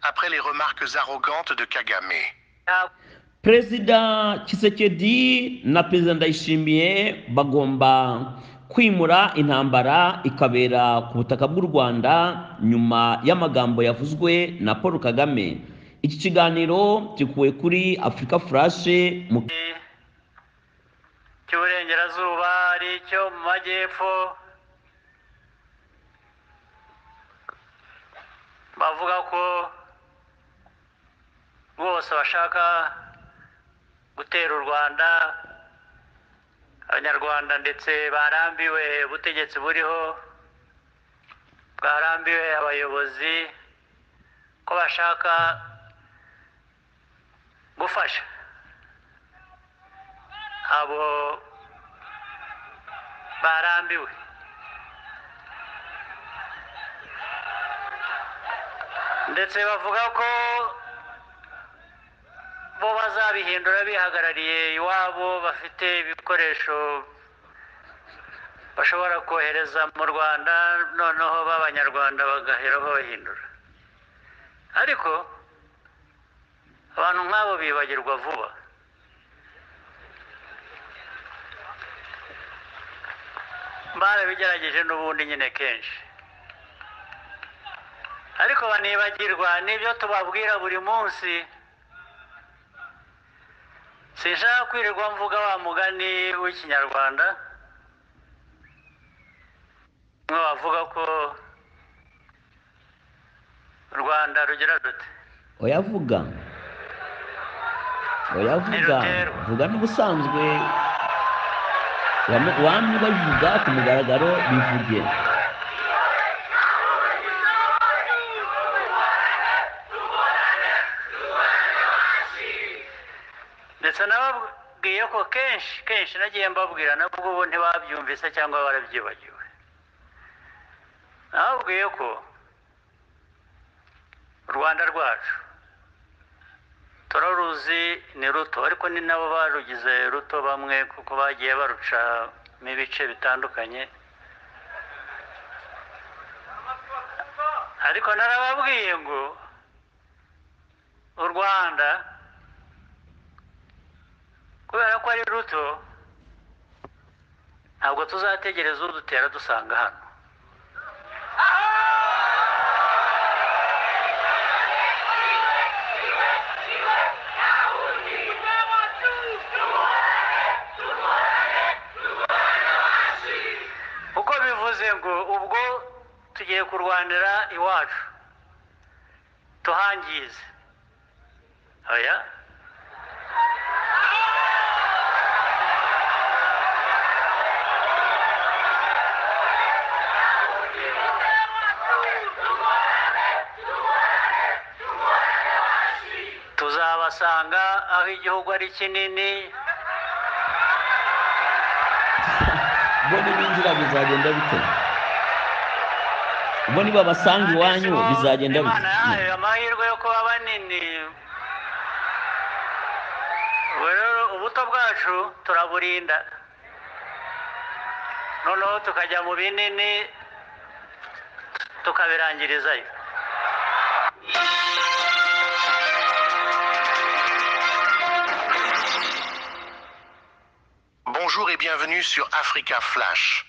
après les remarques arrogantes de Kagame. Perezida Tshisekedi na Perezida Ndayishimiye bagomba kwimura intambara ikabera ku butaka bw'u Rwanda nyuma y'amagambo yavuzwe na Paul Kagame. Iki kiganiro gikuwe kuri Africa Flash mu cy'uburengerazuba ari cyo mu majyepfo, bavuga ko bose bashaka gutera u Rwanda. Abanyarwanda ndetse barambiwe ubutegetsi buriho, bwarambiwe abayobozi, ko bashaka gufasha abo barambiwe. Ndetse bavuga ko bo bazabihindura bihagarariye iwabo, bafite ibikoresho bashobora kohereza mu Rwanda, noneho b'Abanyarwanda bagaheraho bahindura. Ariko abantu nk'abo bibagirwa vuba. Barabigerageje n'ubundi nyine kenshi, ariko banibagirwa n'ibyo tubabwira buri munsi. Sinshaka kwirirwa mvuga wa mugani w'ikinyarwanda mwe bavuga ko u Rwanda rugira rute. oyavuga vuga n'ubusanzwe wamwe bavuga ku mugaragaro bivuge. Ndetse nababwiye ko kenshi nagiye mbabwira, nabwo ubu ntibabyumvise cyangwa barabyibagiwe. Nababwiye ko u Rwanda rwacu turaruzi ni ruto, ariko ni nabo barugize ruto bamwe, kuko bagiye barucamo ibice bitandukanye. Ariko narababwiye ngo u Rwanda kubera ko ari ruto, ntabwo tuzategereza udutera dusanga hano. Uko bivuze ngo ubwo tugiye kurwanira iwacu tuhangize, oya. Tuzabasanga aho igihugu ari kinini. Bo nibinjira bizagenda bite? Bo niba basanga iwanyu bizagenda bite? Amahirwe yo kuba banini. Ubuto bwacu turaburinda, noneho tukajya mu binini tukabirangirizayo. Bonjour et bienvenue sur Africa Flash.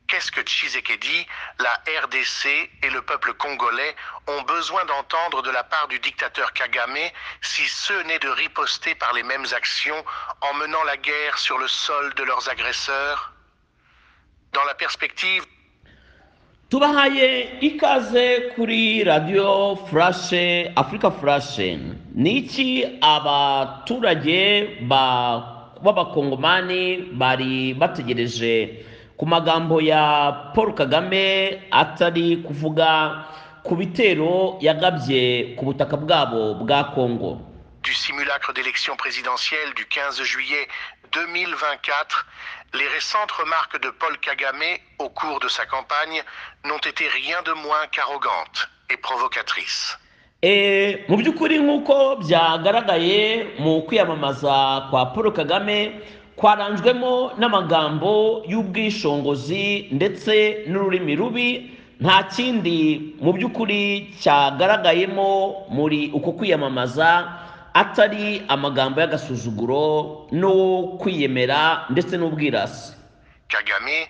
Qu'est-ce que Tshisekedi, la RDC et le peuple congolais ont besoin d'entendre de la part du dictateur Kagame, si ce n'est de riposter par les mêmes actions en menant la guerre sur le sol de leurs agresseurs? Dans la perspective tubahaye ikaze kuri Radio Flash, Africa Flash. Niki abaturage b'abakongomani bari bategereje ku magambo ya Paul Kagame atari kuvuga ku bitero yagabye ku butaka bwabo bwa Kongo? Du simulacre d'élection présidentielle du 15 juillet 2024, les récentes remarques de Paul Kagame au cours de sa campagne n'ont été rien de moins qu'arrogantes et provocatrices. Mu by'ukuri nk'uko byagaragaye mu kwiyamamaza kwa Paul Kagame kwaranjwemo n'amagambo y'ubwishongozi ndetse n'ururimi rubi nta kindi mu by'ukuri cyagaragayemo muri uko kwiyamamaza atari amagambo y'agasuzuguro no kwiyemera ndetse n'ubwirasi. Kagame,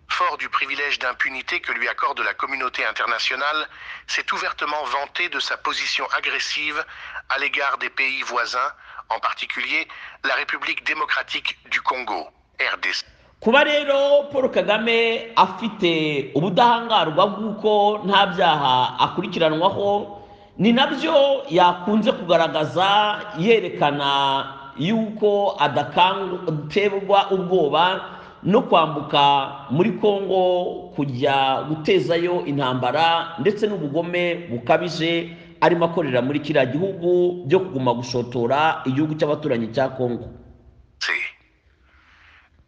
fort du privilège d'impunité que lui accorde la communauté internationale, s'est ouvertement vanté de sa position agressive à l'égard des pays voisins, en particulier la République démocratique du Congo, RDC. Kuba rero Paul Kagame afite ubudahangarwa bw'uko nta byaha akurikiranwaho, ni nabyo yakunze kugaragaza yerekana yuko adaterwa ubwoba no kwambuka muri Kongo kujya gutezayo intambara ndetse n'ubugome bukabije arimo akorera muri kiriya gihugu byo kuguma gushotora igihugu cy'abaturanyi cya Kongo.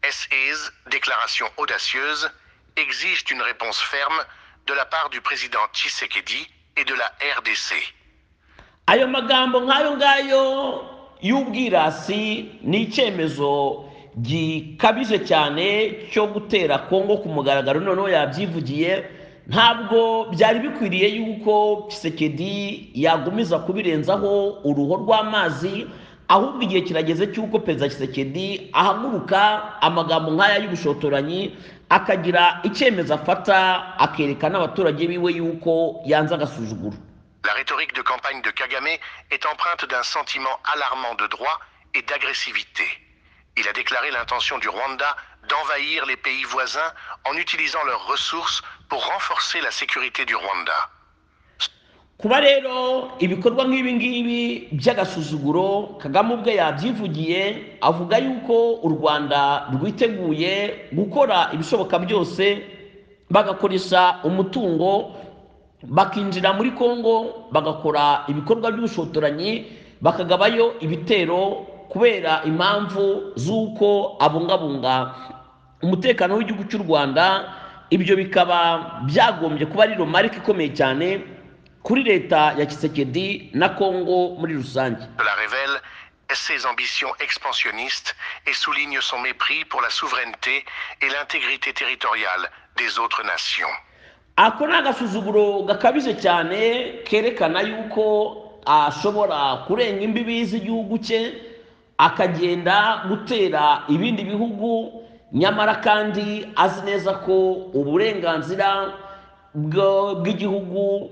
Ces déclarations audacieuses exigent une réponse ferme de la part du président Tshisekedi et de la RDC. Ayo magambo nk'ayo ngayo y'ubwirasi ni icyemezo gikabije cyane cyo gutera Kongo ku mugaragaro, noneho yabyivugiye. Ntabwo byari bikwiriye yuko Tshisekedi yagumiza kubirenzaho uruho rw'amazi, ahubwo igihe kirageze cy'uko Perezida Tshisekedi ahaguruka amagambo nk'aya y'ubushotoranyi akagira icyemezo afata akerekana abaturage biwe yuko yanze agasuzuguro. La rhétorique de campagne de Kagame est empreinte d'un sentiment alarmant de droit et d'agressivité. Il a déclaré l'intention du Rwanda d'envahir les pays voisins en utilisant leurs ressources pour renforcer la sécurité du Rwanda. Kuba rero ibikorwa nk'ibi ngibi by'agasuzuguro Kagame ubwe yabyivugiye, avuga yuko u Rwanda rwiteguye gukora ibishoboka byose bagakoresha umutungo, bakinjira muri Kongo bagakora ibikorwa by'ubushotoranyi, bakagabayo ibitero kubera impamvu z'uko abungabunga umutekano w'igihugu cy'u Rwanda. Ibyo bikaba byagombye kuba ari romarike ikomeye cyane kuri leta ya Tshisekedi na Kongo muri rusange. Cela révèle ses ambitions expansionnistes et souligne son mépris pour la souveraineté et l'intégrité territoriale des autres nations. Ako ni agasuzuguro gakabije cyane kerekana yuko ashobora kurenga imbibi z'igihugu cye akagenda gutera ibindi bihugu, nyamara kandi azi neza ko uburenganzira bw'igihugu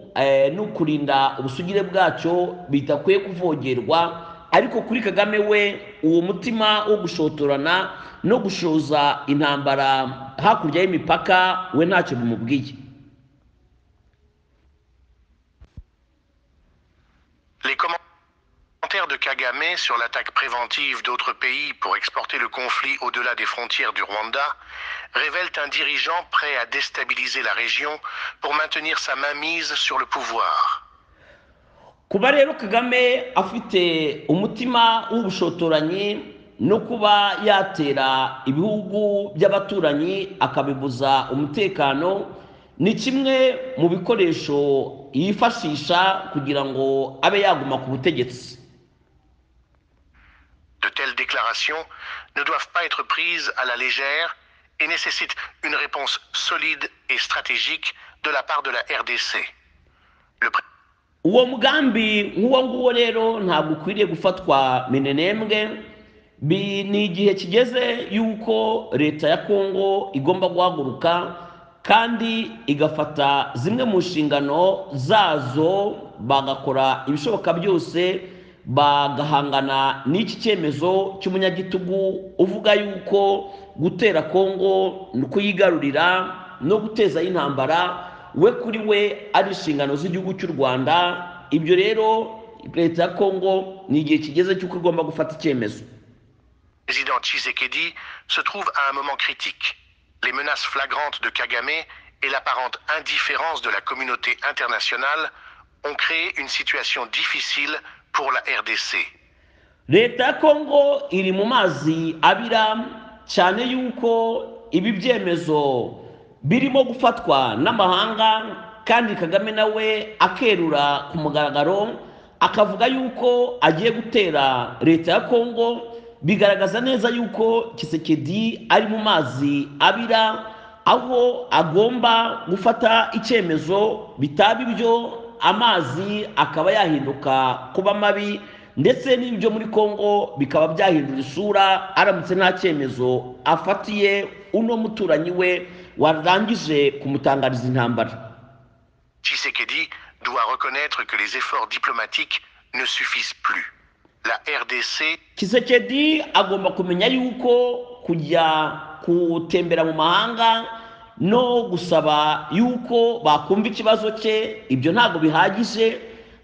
no kurinda ubusugire bwacyo bitakwiye kuvogerwa. Ariko kuri Kagame we uwo mutima wo gushotorana no gushoza intambara hakurya y'imipaka we ntacyo bimubwiye. Les commentaires de Kagame sur l'attaque préventive d'autres pays pour exporter le conflit au-delà des frontières du Rwanda révèlent un dirigeant prêt à déstabiliser la région pour maintenir sa mainmise sur le pouvoir. Kuba rero Kagame afite umutima w'ubushotoranyi no kuba yatera ibihugu by'abaturanyi akabibuza umutekano ni kimwe mu bikoresho yifashisha kugira ngo abe yaguma ku butegetsi. De telles déclarations ne doivent pas être prises à la légère et nécessitent une réponse solide et stratégique de la part de la RDC. Uwo mugambi nk'uwo nguwo rero ntabwo ukwiriye gufatwa minenembwe. Ni igihe kigeze yuko leta ya Kongo igomba guhaguruka kandi igafata zimwe mu nshingano zazo, bagakora ibishoboka byose bagahangana n'iki cyemezo cy'umunyagitugu uvuga yuko gutera Kongo no kuyigarurira no guteza intambara we kuri we ari inshingano z'igihugu cy'u Rwanda. Ibyo rero leta ya Kongo ni igihe kigeze cy'uko igomba gufata icyemezo. Le président Tshisekedi se trouve à un moment critique. Les menaces flagrantes de Kagame et l'apparente indifférence de la communauté internationale ont créé une situation difficile pour la RDC. Leta ya Kongo iri mu mazi abira cyane yuko ibi byemezo birimo gufatwa n'amahanga, kandi Kagame nawe akerura ku mugaragaro akavuga yuko agiye gutera leta ya Kongo. Bigaragaza neza yuko Tshisekedi ari mu mazi abira, aho agomba gufata icyemezo, bitaba ibyo amazi akaba yahinduka kuba mabi, ndetse n'ibyo muri Kongo bikaba byahindura isura aramutse nta cyemezo afatiye uno muturanyi we warangije kumutangariza intambara. Tshisekedi doit reconnaître que les efforts diplomatiques ne suffisent plus. La RDC Tshisekedi agomba kumenya yuko kujya kutembera mu mahanga no gusaba yuko bakumva ikibazo cye ibyo ntabwo bihagije.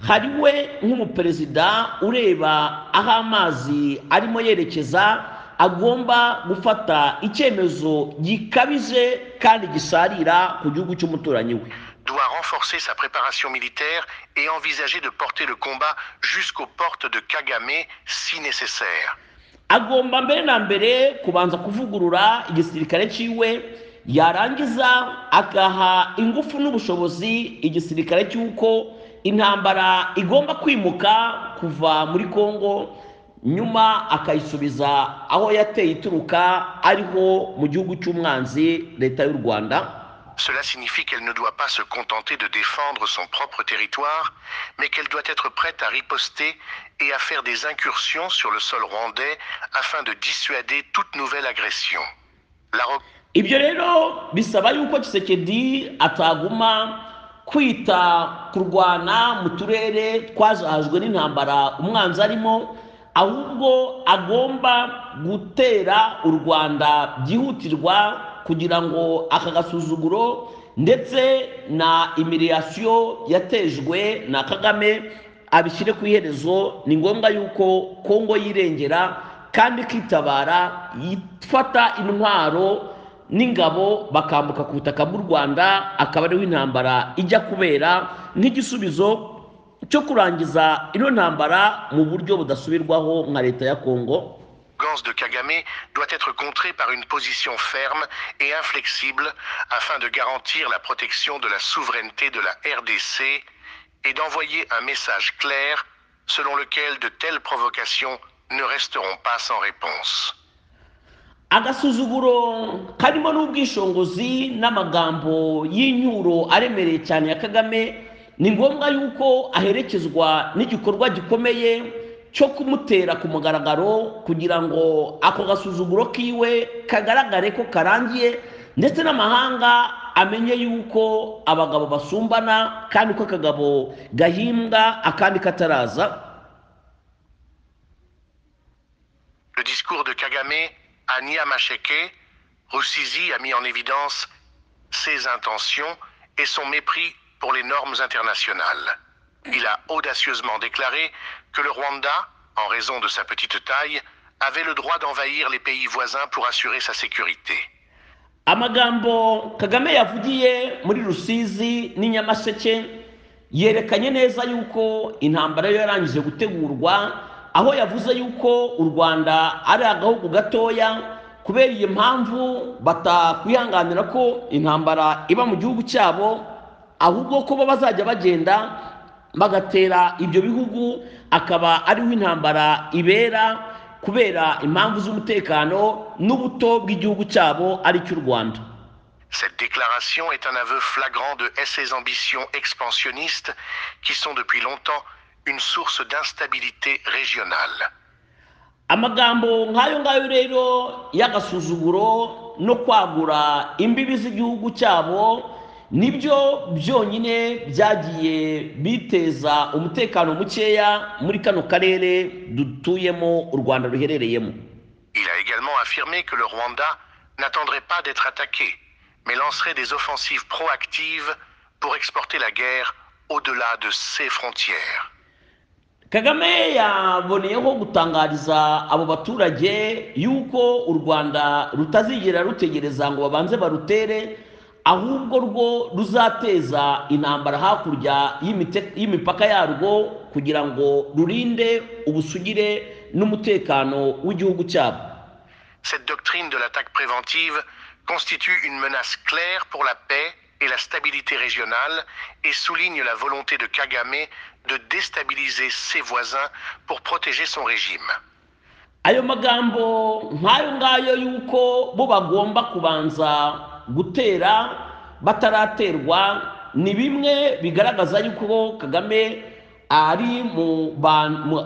Hari we nk'umuperezida ureba aho amazi arimo yerekeza, agomba gufata icyemezo gikabije kandi gisharira ku gihugu cy'umuturanyi we. doit renforcer sa préparation militaire et envisager de porter le combat jusqu'aux portes de Kagame si nécessaire. Agomba mbere na mbere kubanza kuvugurura igisirikare ciwe, yarangiza akaha ingufu n'ubushobozi igisirikare cy'uko intambara igomba kwimuka kuva muri Kongo, nyuma akayisubiza aho yateye ituruka, ariho mu gihugu cy'umwanzi leta y'u Rwanda. Cela signifie qu'elle ne doit pas se contenter de défendre son propre territoire, mais qu'elle doit être prête à riposter et à faire des incursions sur le sol rwandais afin de dissuader toute nouvelle agression. Ibyo rero bisaba yuko Tshisekedi ataguma kwita kurwana mu turere twazahajwe n'intambara umwanzi arimo, ahubwo agomba gutera u Rwanda byihutirwa kugira ngo aka gasuzuguro ndetse na humiliation yatejwe na Kagame abishyire ku iherezo. Ni ngombwa yuko Kongo yirengera kandi kitabara, yifata intwaro n'ingabo bakambuka ku butaka bw'u Rwanda, akaba ariho intambara ijya kubera nk'igisubizo cyo kurangiza ino ntambara mu buryo budasubirwaho nka leta ya Kongo. De Kagame doit être contrée par une position ferme et inflexible afin de garantir la protection de la souveraineté de la RDC et d'envoyer un message clair selon lequel de telles provocations ne resteront pas sans réponse. Agasuzuguro karimo n'ubwishongozi n'amagambo y'inyuro aremereye cyane ya Kagame, ni ngombwa yuko aherekezwa n'igikorwa gikomeye cyo kumutera ku mugaragaro kugira ngo ako gasuzuguro kiwe kagaragare ko karangiye, ndetse n'amahanga amenye yuko abagabo basumbana kandi ko akagabo gahimbwa akandi kataraza. Le discours de Kagame à Nyamasheke, Rusizi a mis en évidence ses intentions et son mépris pour les normes internationales. Il a audacieusement déclaré que le Rwanda, en raison de sa petite taille, avait le droit d'envahir les pays voisins pour assurer sa sécurité. Amagambo Kagame yavugiye muri Rusizi n'Inyamasheke yerekanye neza yuko intambara yo yarangije gutegurwa, aho yavuze yuko u Rwanda ari agahugu gatoya, kubera iyi mpamvu batakwihanganira ko intambara iba mu gihugu cyabo, ahubwo ko bazajya bagenda bagatera ibyo bihugu, akaba ariho intambara ibera kubera impamvu z'umutekano n'ubuto bw'igihugu cyabo ari cy'u Rwanda. Cette déclaration est un aveu flagrant de ses ambitions expansionnistes qui sont depuis longtemps une source d'instabilité régionale. Amagambo nk'ayo ngayo rero y'agasuzuguro no kwagura imbibi z'igihugu cyabo nibyo byonyine byagiye biteza umutekano mukeya muri kano karere dutuyemo u Rwanda ruherereyemo. Il a également affirmé que le Rwanda n'attendrait pas d'être attaqué, mais lancerait des offensives proactives pour exporter la guerre au-delà de ses frontières. Kagame yaboneyeho gutangariza abo baturage yuko u Rwanda rutazigera rutegereza ngo babanze barutere, ahubwo rwo ruzateza intambara hakurya y'imipaka yarwo kugira ngo rurinde ubusugire n'umutekano w'igihugu cyabo. Cette doctrine de l'attaque préventive constitue une menace claire pour la paix et la stabilité régionale et souligne la volonté de Kagame de déstabiliser ses voisins pour protéger son régime. Ayo magambo nk'ayo ngayo yuko bo bagomba kubanza gutera bataraterwa ni bimwe bigaragaza yuko Kagame ari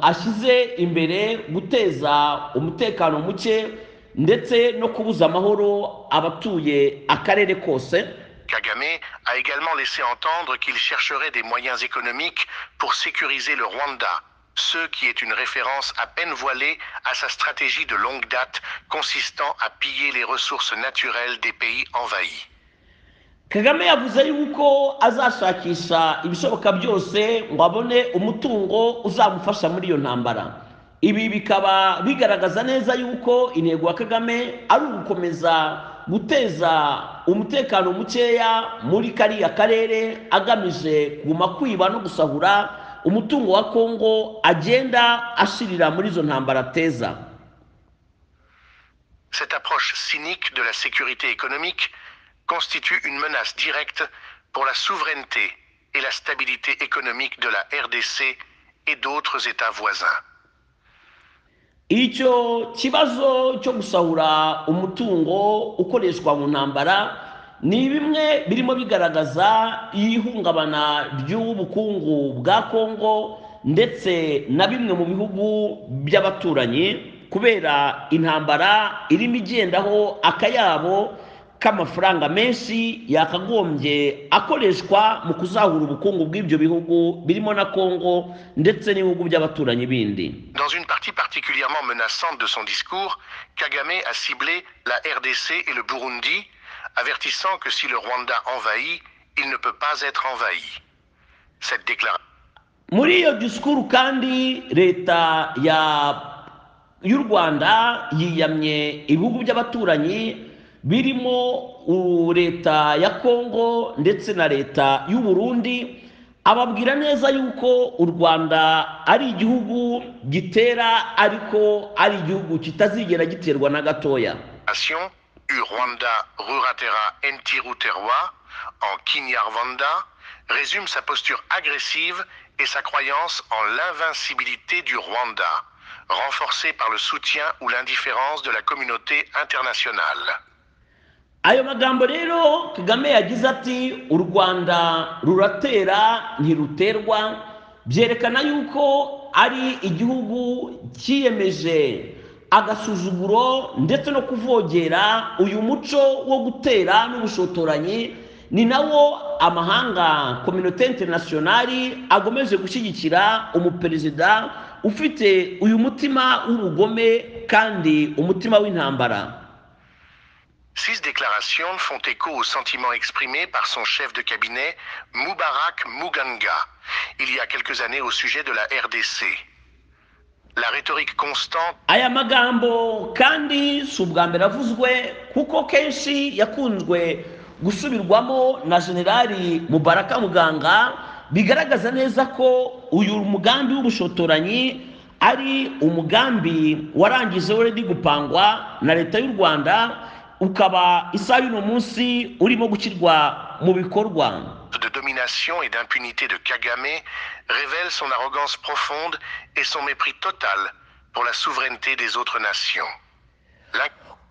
ashyize imbere guteza umutekano muke ndetse no kubuza amahoro abatuye akarere kose. Kagame a également laissé entendre qu'il chercherait des moyens économiques pour sécuriser le Rwanda, ce qui est une référence à peine voilée à sa stratégie de longue date consistant à piller les ressources naturelles des pays envahis. Kagame yavuze yuko azashakisha ibishoboka byose ngo abone umutungo uzamufasha muri iyo ntambara. Ibi bikaba bigaragaza neza yuko intego ya Kagame ari ugukomeza guteza umutekano mukeya muri kariya karere agamije kuguma kwiba no gusahura umutungo wa Kongo agenda ashirira muri izo ntambara ateza. Cette approche cynique de la sécurité économique constitue une menace directe pour la souveraineté et la stabilité économique de la RDC et d'autres États voisins. Icyo kibazo cyo gusahura umutungo ukoreshwa mu ntambara ni bimwe birimo bigaragaza ihungabana ry'ubukungu bwa Kongo ndetse na bimwe mu bihugu by'abaturanyi kubera intambara irimo igendaho akayabo k'amafaranga menshi yakagombye akoreshwa mu kuzahura ubukungu bw'ibyo bihugu birimo na Kongo ndetse n'ibihugu by'abaturanyi bindi. Dans une partie particulièrement menaçante de son discours, Kagame a ciblé la RDC et le Burundi, avertissant que si le Rwanda envahit, il ne peut pas être envahi. Cette déclaration. Muri iyo discours kandi leta y'u Rwanda yiyamye ibihugu by'abaturanyi birimo leta ya Kongo ndetse na leta y'u Burundi, ababwira neza yuko u Rwanda ari igihugu gitera ariko ari igihugu kitazigera giterwa na gatoya. U Rwanda Ruratera Ntiruterwa en Kinyarwanda résume sa posture agressive et sa croyance en l'invincibilité du Rwanda, renforcée par le soutien ou l'indifférence de la communauté internationale. Ayo magambo rero Kagame yagize ati u Rwanda ruratera ntiruterwa, byerekana yuko ari igihugu kiyemeje agasuzuguro ndetse no kuvogera uyu muco wo gutera n'ubushotoranyi, ni nawo amahanga communauté internationale agomeje gushyigikira umuperezida ufite uyu mutima w'ubugome kandi umutima w'intambara. Ces déclarations font écho aux sentiments exprimés par son chef de cabinet, Mubarak Muganga, il y a quelques années au sujet de la RDC. La rhétorique constante. Aya magambo kandi subwa mbere avuzwe kuko kenshi yakunzwe gusubirwamo na Generali Mubaraka Muganga, bigaragaza neza ko uyu mugambi w'ubushotoranyi ari umugambi warangije already gupangwa na leta y'u Rwanda, ukaba isaha y'uno munsi urimo gushyirwa mu bikorwa. De domination et d'impunité de Kagame révèle son arrogance profonde et son mépris total pour la souveraineté des autres nations.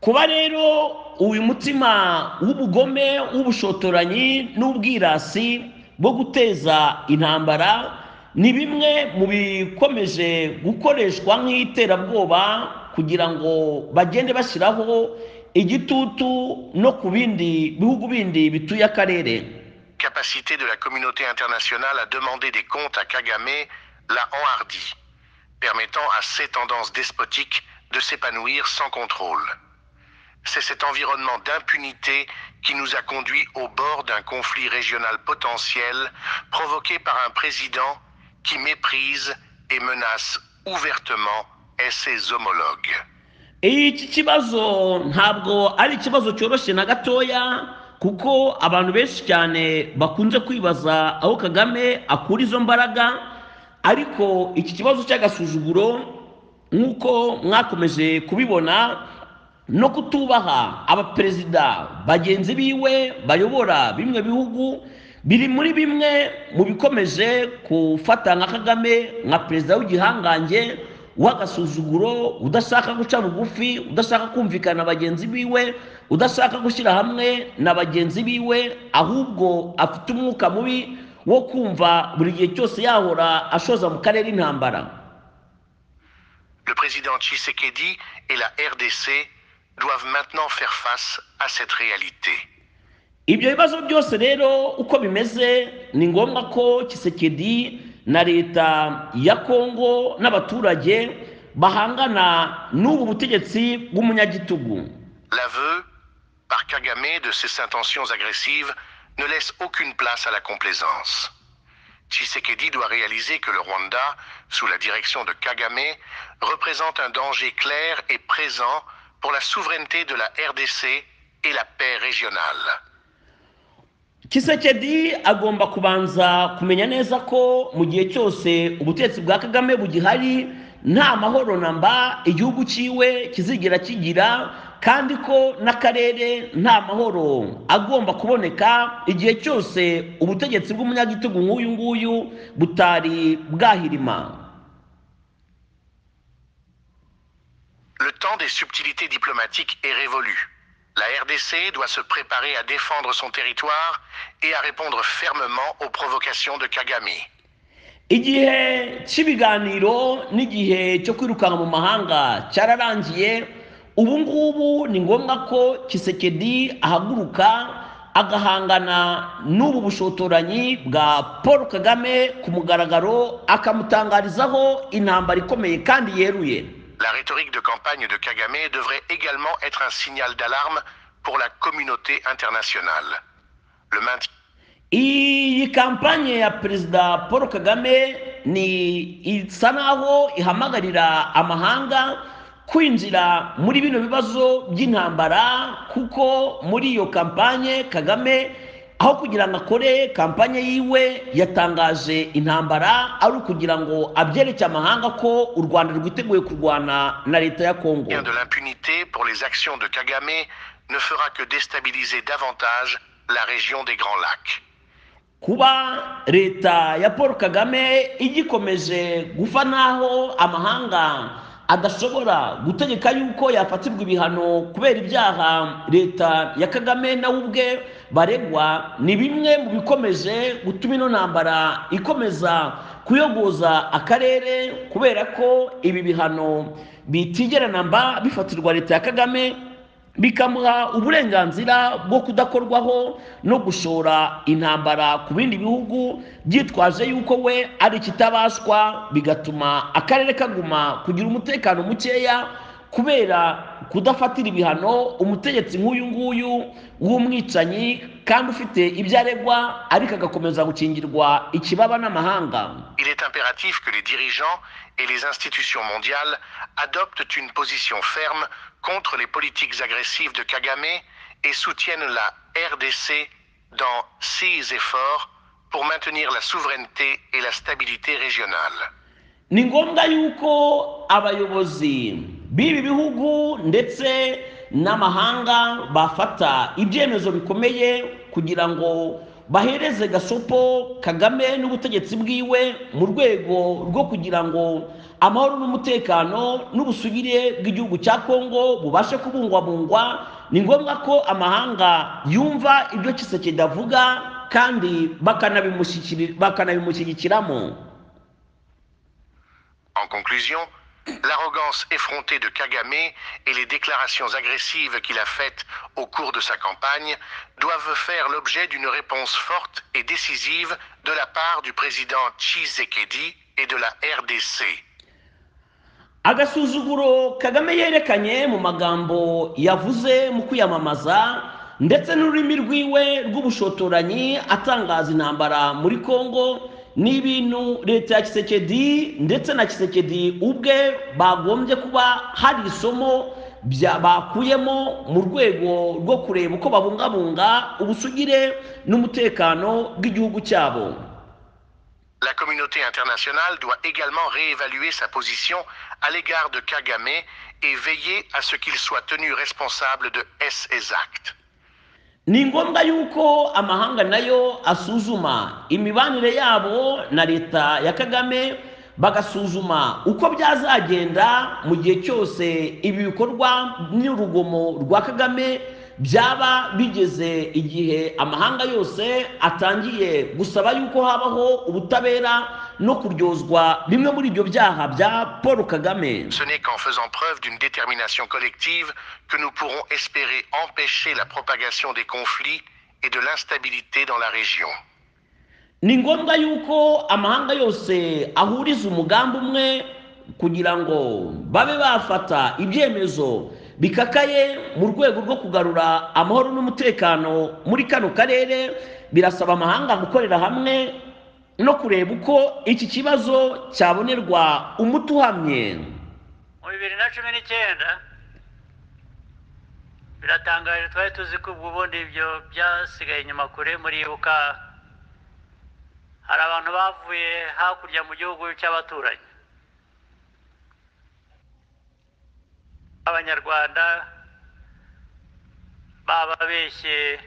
Kuba rero uyu mutima w'ubugome w'ubushotoranyi n'ubwirasi bwo guteza intambara ni bimwe mu bikomeje gukoreshwa nk'iterabwoba kugira ngo bagende bashyiraho igitutu no ku bindi bihugu bindi bituye akarere. Capacité de la communauté internationale à demander des comptes à Kagame l'a enhardi, permettant à ces tendances despotiques de s'épanouir sans contrôle. C'est cet environnement d'impunité qui nous a conduits au bord d'un conflit régional potentiel provoqué par un président qui méprise et menace ouvertement ses homologues. Iki kibazo ntabwo ari ikibazo cyoroshye na gatoya, kuko abantu benshi cyane bakunze kwibaza aho Kagame akura izo mbaraga, ariko iki kibazo cy'agasuzuguro nk'uko mwakomeje kubibona no kutubaha abaperezida bagenzi biwe bayobora bimwe bihugu biri muri bimwe mu bikomeje gufata nka Kagame nka perezida w'igihangange w'agasuzuguro, udashaka guca bugufi, udashaka kumvikana na bagenzi biwe, udashaka gushyira hamwe na bagenzi biwe, ahubwo afite umwuka mubi wo kumva buri gihe cyose yahora ashoza mu karere intambara. Le président Tshisekedi et la RDC doivent maintenant faire face à cette réalité. Ibyo bibazo byose rero uko bimeze, ni ngombwa ko Tshisekedi na leta ya Kongo n'abaturage bahangana n'ubu butegetsi bw'umunyagitugu. L'aveu par Kagame de ses intentions agressives ne laisse aucune place à la complaisance. Tshisekedi doit réaliser que le Rwanda, sous la direction de Kagame, représente un danger clair et présent pour la souveraineté de la RDC et la paix régionale. Tshisekedi agomba kubanza kumenya neza ko mu gihe cyose ubutegetsi bwa Kagame bugihari nta mahoro namba igihugu ciwe kizigera kigira, kandi ko n'akarere nta mahoro agomba kuboneka igihe cyose ubutegetsi bw'umunyagitugu nk'uyu nguyu butari bwahirima. Le temps des subtilités diplomatiques est révolu. La RDC doit se préparer à défendre son territoire et à répondre fermement aux provocations de Kagame. Igihe cy'ibiganiro n'igihe cyo kwirukanka mu mahanga cyararangiye. Ubu ngubu ni ngombwa ko Tshisekedi ahaguruka agahangana n'ubu bushotoranyi bwa Paul Kagame ku mugaragaro, akamutangarizaho intambara ikomeye kandi yeruye. La rhétorique de campagne de Kagame devrait également être un signal d'alarme pour la communauté internationale. Le maintien Iyi kampanye ya Perezida Paul Kagame ni isa naho ihamagarira amahanga kwinjira muri bino bibazo by'intambara, kuko muri iyo kampanye Kagame aho kugira ngo akore kampanye yiwe yatangaje intambara ari ukugira ngo abyereke amahanga ko u Rwanda rwiteguye kurwana na leta ya Kongo. de l'impunité pour les actions de Kagame ne fera que déstabiliser davantage la région des Grands Lacs. Kuba leta ya Paul Kagame igikomeje gufa naho amahanga adashobora gutegeka yuko yafatirwa ibihano kubera ibyaha leta ya Kagame nawe ubwe baregwa, ni bimwe mu bikomeje gutuma ino ntambara ikomeza kuyogoza akarere, kubera ko ibi bihano bitigera namba bifatirwa leta ya Kagame, bikamuha uburenganzira bwo kudakorwaho no gushora intambara ku bindi bihugu byitwaje yuko we ari kitabashwa, bigatuma akarere kaguma kugira umutekano mukeya kubera kudafatira ibihano umutegetsi nk'uyu nguyu w'umwicanyi kandi ufite ibyo aregwa, ariko agakomeza gukingirwa ikibaba n'amahanga. Il est impératif que les dirigeants et les institutions mondiales adoptent une position ferme contre les politiques agressives de Kagame et soutiennent la RDC dans ses efforts pour maintenir la souveraineté et la stabilité régionale. Ni ngombwa yuko abayobozi b'ibi bihugu ndetse n'amahanga bafata ibyemezo bikomeye kugira ngo bahereze gasopo Kagame n'ubutegetsi bwiwe mu rwego rwo kugira ngo amahoro n'umutekano n'ubusugire bw'igihugu cya Kongo bubashe kubungwabungwa. Ni ngombwa ko amahanga yumva ibyo Tshisekedi avuga kandi bakanabimushyigikiramo. En conclusion, l'arrogance effrontée de Kagame et les déclarations agressives qu'il a faites au cours de sa campagne doivent faire l'objet d'une réponse forte et décisive de la part du président Tshisekedi et de la RDC. Agasuzuguro Kagame yerekanye mu magambo yavuze mu kwiyamamaza ndetse n'ururimi rwiwe rw'ubushotoranyi atangaza intambara muri Kongo, ni ibintu leta ya Tshisekedi ndetse na Tshisekedi ubwe bagombye kuba hari isomo bakuyemo mu rwego rwo kureba uko babungabunga ubusugire n'umutekano bw'igihugu cyabo. La communauté internationale doit également réévaluer sa position à l'égard de Kagame et veiller à ce qu'il soit tenu responsable de ses actes. Ni ngombwa yuko amahanga nayo asuzuma imibanire yabo na leta ya Kagame, bagasuzuma uko byazagenda mu gihe cyose ibi bikorwa n'urugomo rwa Kagame byaba bigeze igihe amahanga yose atangiye gusaba yuko habaho ubutabera no kuryozwa bimwe muri ibyo byaha bya Paul Kagame. Ce n'est qu'en faisant preuve d'une détermination collective que nous pourrons espérer empêcher la propagation des conflits et de l'instabilité dans la région. Ni ngombwa yuko amahanga yose ahuriza umugambi umwe kugira ngo babe bafata ibyemezo bikakaye mu rwego rwo kugarura amahoro n'umutekano muri kano karere. Birasaba amahanga gukorera hamwe no kureba uko iki kibazo cyabonerwa umuti uhamye. Mu 2019 biratangaje, twari tuzi ko ubundi ibyo byasigaye inyuma kure. Muribuka hari abantu bavuye hakurya mu gihugu cy'abaturanyi, abanyarwanda bababeshye,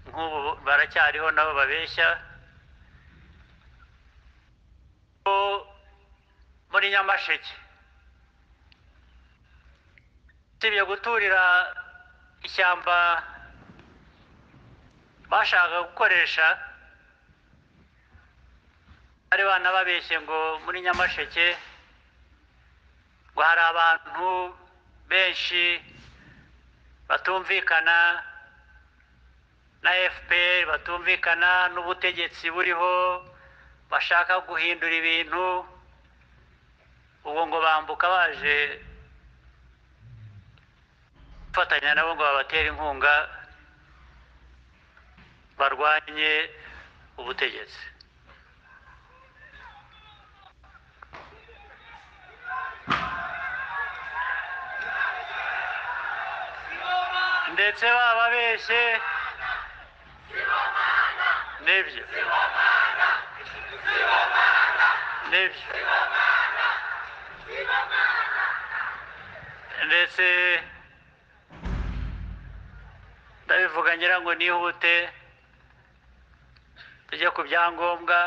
nk'ubu baracyariho nabo babeshya. Muri Nyamasheke usibye guturira ishyamba bashaka gukoresha, bari banababeshye ngo muri Nyamasheke ngo hari abantu benshi batumvikana na FPR, batumvikana n'ubutegetsi buriho, bashaka guhindura ibintu. Ubwo ngo bambuka baje gufatanya nabo ngo babatere inkunga barwanye ubutegetsi. Ndetse bababeshye n'ibyo ndetse ndabivuga ngira ngo nihute tujye ku byangombwa.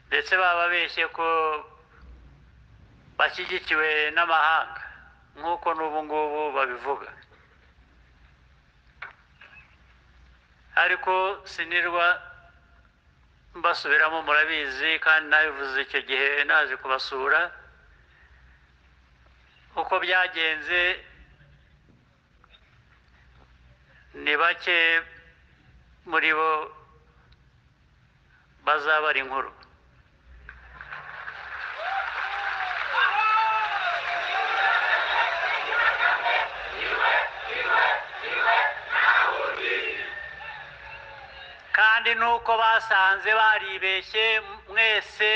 Ndetse bababeshye ko bashyigikiwe n'amahanga nk'uko n'ubu ngubu babivuga, ariko sinirwa mbasubiramo, murabizi kandi nabivuze icyo gihe naje kubasura uko byagenze. Ni bake muri bo bazabara inkuru. Kandi nuko basanze baribeshye mwese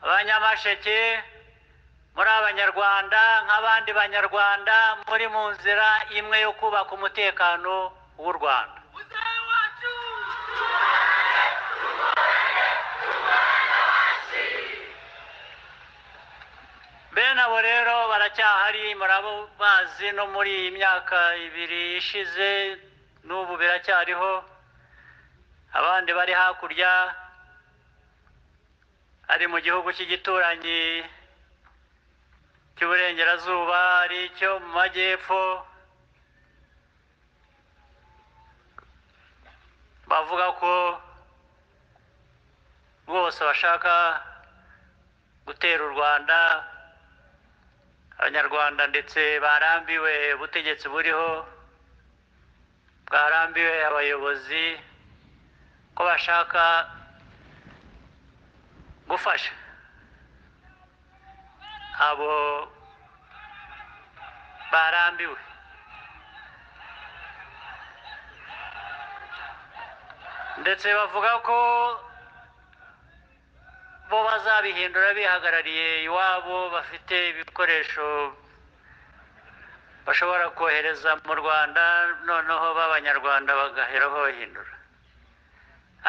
abanyamasheke, muri abanyarwanda nk'abandi banyarwanda, muri mu nzira imwe yo kubaka umutekano w'u Rwanda. Bene abo rero baracyahari, murabo bazi no muri iyi myaka 2 ishize n'ubu biracyariho. Abandi bari hakurya, ari mu gihugu cy'igituranyi cy'uburengerazuba, ari cyo mu majyepfo, bavuga ko rwose bashaka gutera u Rwanda. Abanyarwanda ndetse barambiwe ubutegetsi buriho, bwarambiwe abayobozi, ko bashaka gufasha abo barambiwe. Ndetse bavuga ko bo bazabihindura bihagarariye iwabo, bafite ibikoresho bashobora kohereza mu Rwanda, noneho b'abanyarwanda bagaheraho bahindura.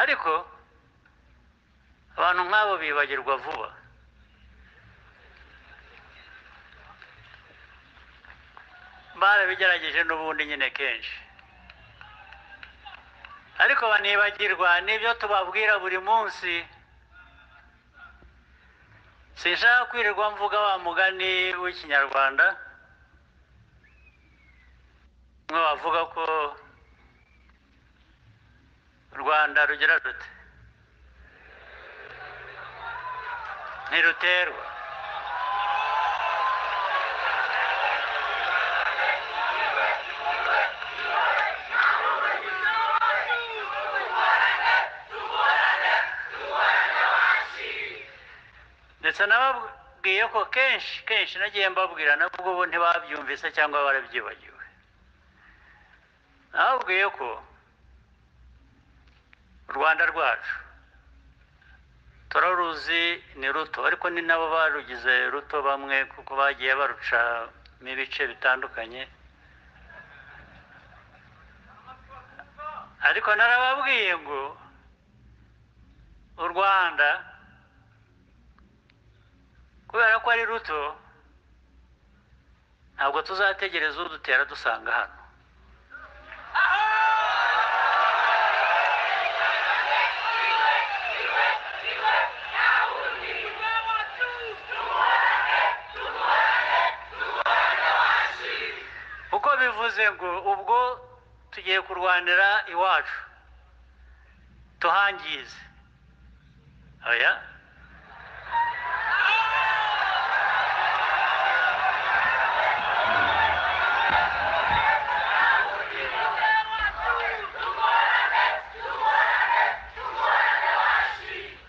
Ariko abantu nk'abo bibagirwa vuba. Barabigerageje n'ubundi nyine kenshi, ariko banibagirwa n'ibyo tubabwira buri munsi, sinshaka kwirirwa mvuga wa mugani w'ikinyarwanda umwe wavuga ko u Rwanda rugira rute ntiruterwa. ndetse nababwiye ko kenshi nagiye mbabwira nabwo ubu ntibabyumvise cyangwa barabyibagiwe. nababwiye ko u Rwanda rwacu turaruzi ni ruto, ariko ni nabo barugize ruto bamwe kuko bagiye baruca mu bice bitandukanye. ariko narababwiye ngo u Rwanda kubera ko ari ruto ntabwo tuzategereza udutera dusanga hano. uko bivuze ngo ubwo tugiye kurwanira iwacu tuhangize oya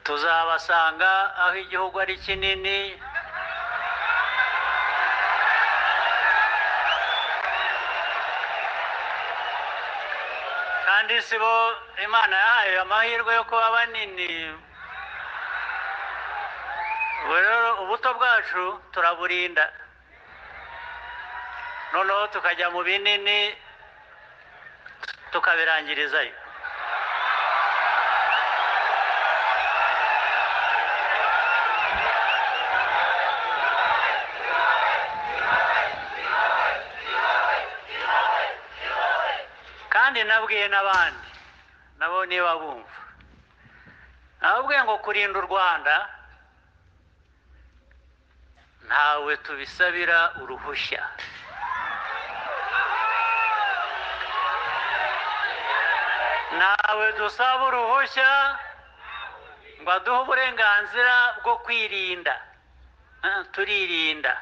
tuzabasanga aho igihugu ari kinini kandi si bo Imana yahaye amahirwe yo kuba banini. rero ubuto bwacu turaburinda noneho tukajya mu binini tukabirangirizayo. kandi nabwiye n'abandi nabo niba bumva nababwiye ngo kurinda u Rwanda ntawe tubisabira uruhushya. ntawe dusaba uruhushya ngo aduhe uburenganzira bwo kwirinda. turirinda.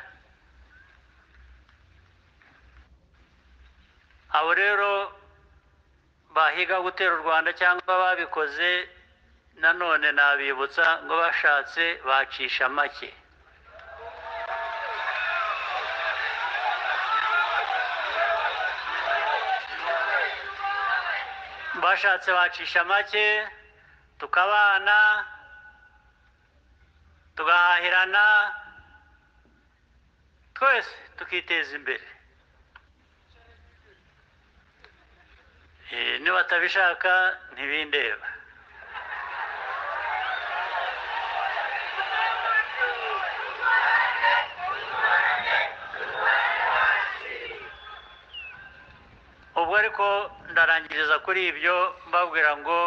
abo rero bahiga gutera u Rwanda cyangwa babikoze nanone nabibutsa ngo bashatse bacisha make. bashatse bacisha make tukabana tugahahirana twese tukiteza imbere. niba batabishaka ntibindeba. ubwo ariko ndarangiriza kuri ibyo mbabwira ngo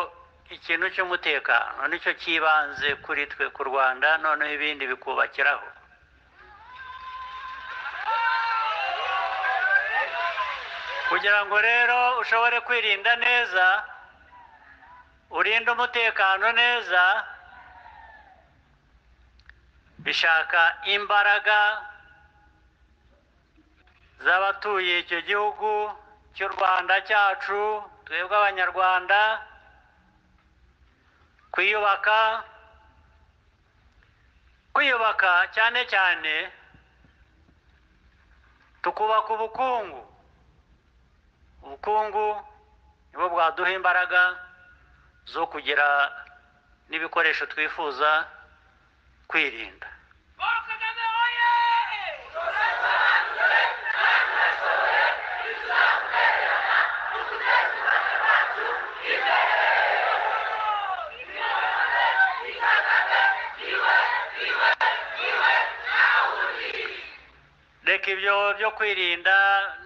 ikintu cy'umutekano nicyo cyibanze kuri twe ku Rwanda, noneho ibindi bikubakiraho. kugira ngo rero ushobore kwirinda neza urinde umutekano neza bishaka imbaraga z'abatuye icyo gihugu cy'u Rwanda cyacu, twebwe abanyarwanda, kwiyubaka cyane cyane tukubaka ubukungu nibo bwaduha imbaraga zo kugira n'ibikoresho twifuza kwirinda. reka ibyo byo kwirinda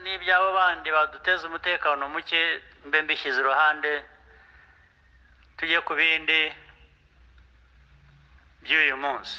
n'iby'abo bandi baduteza umutekano muke mbe mbishyize iruhande, tujye ku bindi by'uyu munsi.